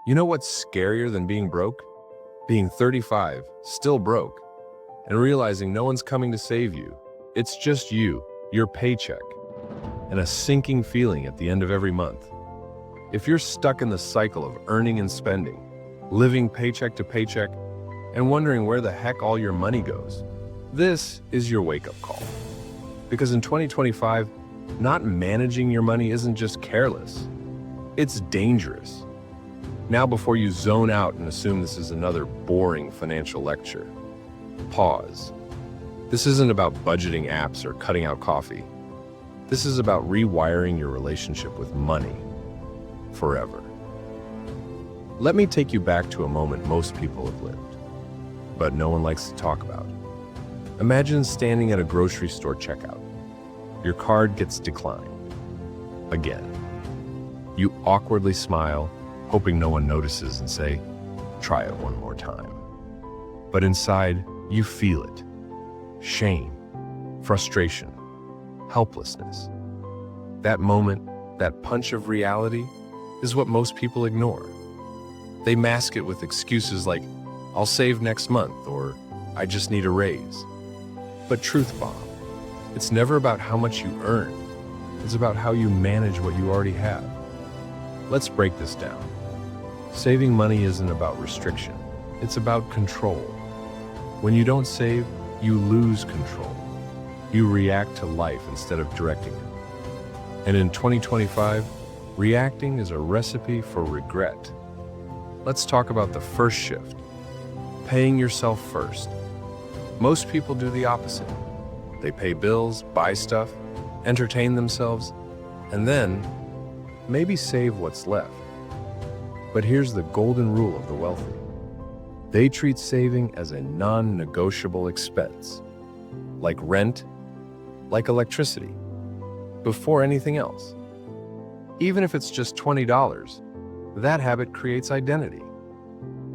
You know what's scarier than being broke? Being 35, still broke, and realizing no one's coming to save you. It's just you, your paycheck, and a sinking feeling at the end of every month. If you're stuck in the cycle of earning and spending, living paycheck to paycheck, and wondering where the heck all your money goes, this is your wake-up call. Because in 2025, not managing your money isn't just careless, it's dangerous. Now, before you zone out and assume this is another boring financial lecture, pause. This isn't about budgeting apps or cutting out coffee. This is about rewiring your relationship with money forever. Let me take you back to a moment most people have lived, but no one likes to talk about. Imagine standing at a grocery store checkout. Your card gets declined. Again. You awkwardly smile, hoping no one notices, and say, "Try it one more time." But inside, you feel it. Shame, frustration, helplessness. That moment, that punch of reality, is what most people ignore. They mask it with excuses like, "I'll save next month," or "I just need a raise." But truth bomb, it's never about how much you earn. It's about how you manage what you already have. Let's break this down. Saving money isn't about restriction. It's about control. When you don't save, you lose control. You react to life instead of directing it. And in 2025, reacting is a recipe for regret. Let's talk about the first shift, paying yourself first. Most people do the opposite. They pay bills, buy stuff, entertain themselves, and then maybe save what's left. But here's the golden rule of the wealthy. They treat saving as a non-negotiable expense, like rent, like electricity, before anything else. Even if it's just $20, that habit creates identity.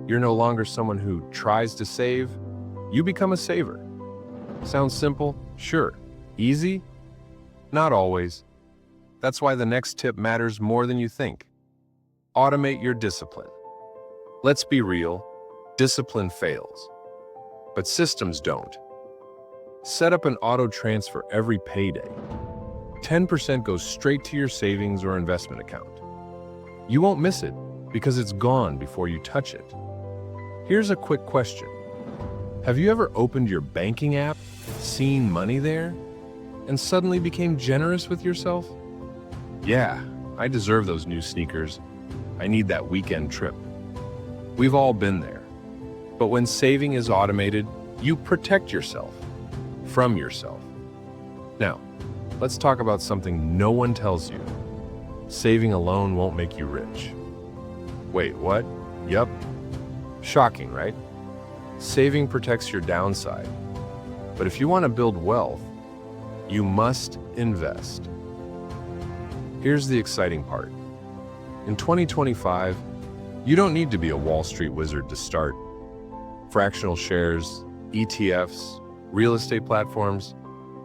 You're no longer someone who tries to save, you become a saver. Sounds simple? Sure. Easy? Not always. That's why the next tip matters more than you think. Automate your discipline. Let's be real, discipline fails, but systems don't. Set up an auto transfer every payday. 10% goes straight to your savings or investment account. You won't miss it because it's gone before you touch it. Here's a quick question. Have you ever opened your banking app, seen money there, and suddenly became generous with yourself? Yeah, I deserve those new sneakers. I need that weekend trip. We've all been there. But when saving is automated, you protect yourself from yourself. Now, let's talk about something no one tells you. Saving alone won't make you rich. Wait, what? Yup. Shocking, right? Saving protects your downside. But if you want to build wealth, you must invest. Here's the exciting part. In 2025, you don't need to be a Wall Street wizard to start. Fractional shares, ETFs, real estate platforms,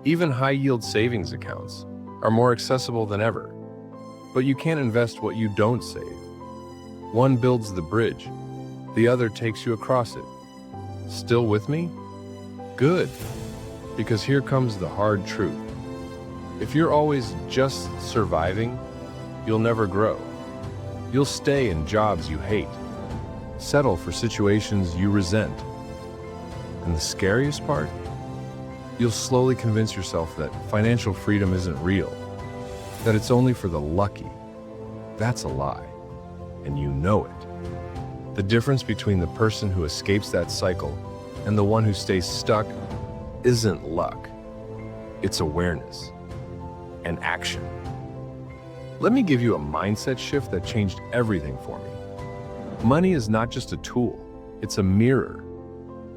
even high-yield savings accounts are more accessible than ever. But you can't invest what you don't save. One builds the bridge, the other takes you across it. Still with me? Good, because here comes the hard truth. If you're always just surviving, you'll never grow. You'll stay in jobs you hate, settle for situations you resent. And the scariest part? You'll slowly convince yourself that financial freedom isn't real, that it's only for the lucky. That's a lie, and you know it. The difference between the person who escapes that cycle and the one who stays stuck isn't luck. It's awareness and action. Let me give you a mindset shift that changed everything for me. Money is not just a tool, it's a mirror.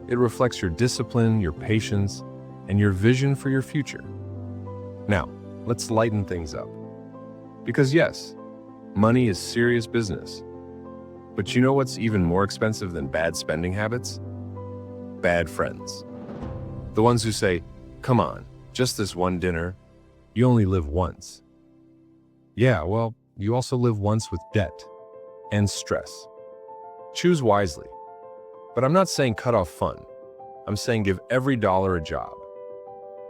It reflects your discipline, your patience, and your vision for your future. Now, let's lighten things up. Because yes, money is serious business. But you know what's even more expensive than bad spending habits? Bad friends. The ones who say, "Come on, just this one dinner. You only live once." Yeah, well, you also live once with debt and stress Choose wisely. But I'm not saying cut off fun. I'm saying give every dollar a job.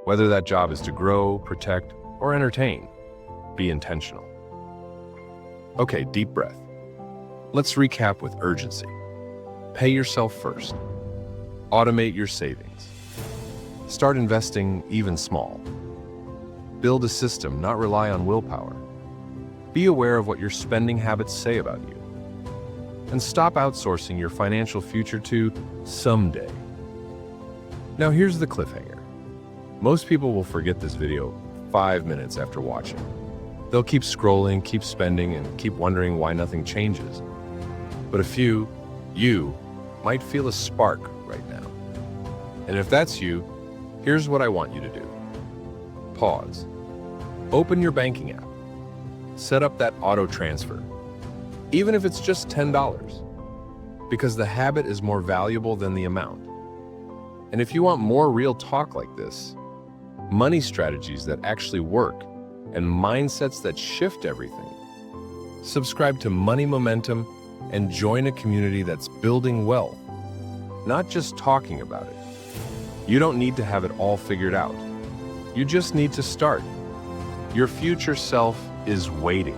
Whether that job is to grow, protect, or entertain, be intentional. Okay, deep breath. Let's recap with urgency. Pay yourself first. Automate your savings. Start investing even small. Build a system, not rely on willpower. Be aware of what your spending habits say about you. And stop outsourcing your financial future to someday. Now here's the cliffhanger. Most people will forget this video 5 minutes after watching. They'll keep scrolling, keep spending, and keep wondering why nothing changes. But a few, you, might feel a spark right now. And if that's you, here's what I want you to do. Pause. Open your banking app. Set up that auto transfer, even if it's just $10, because the habit is more valuable than the amount. And if you want more real talk like this, money strategies that actually work, and mindsets that shift everything, subscribe to Money Momentum and join a community that's building wealth, not just talking about it. You don't need to have it all figured out. You just need to start. Your future self is waiting.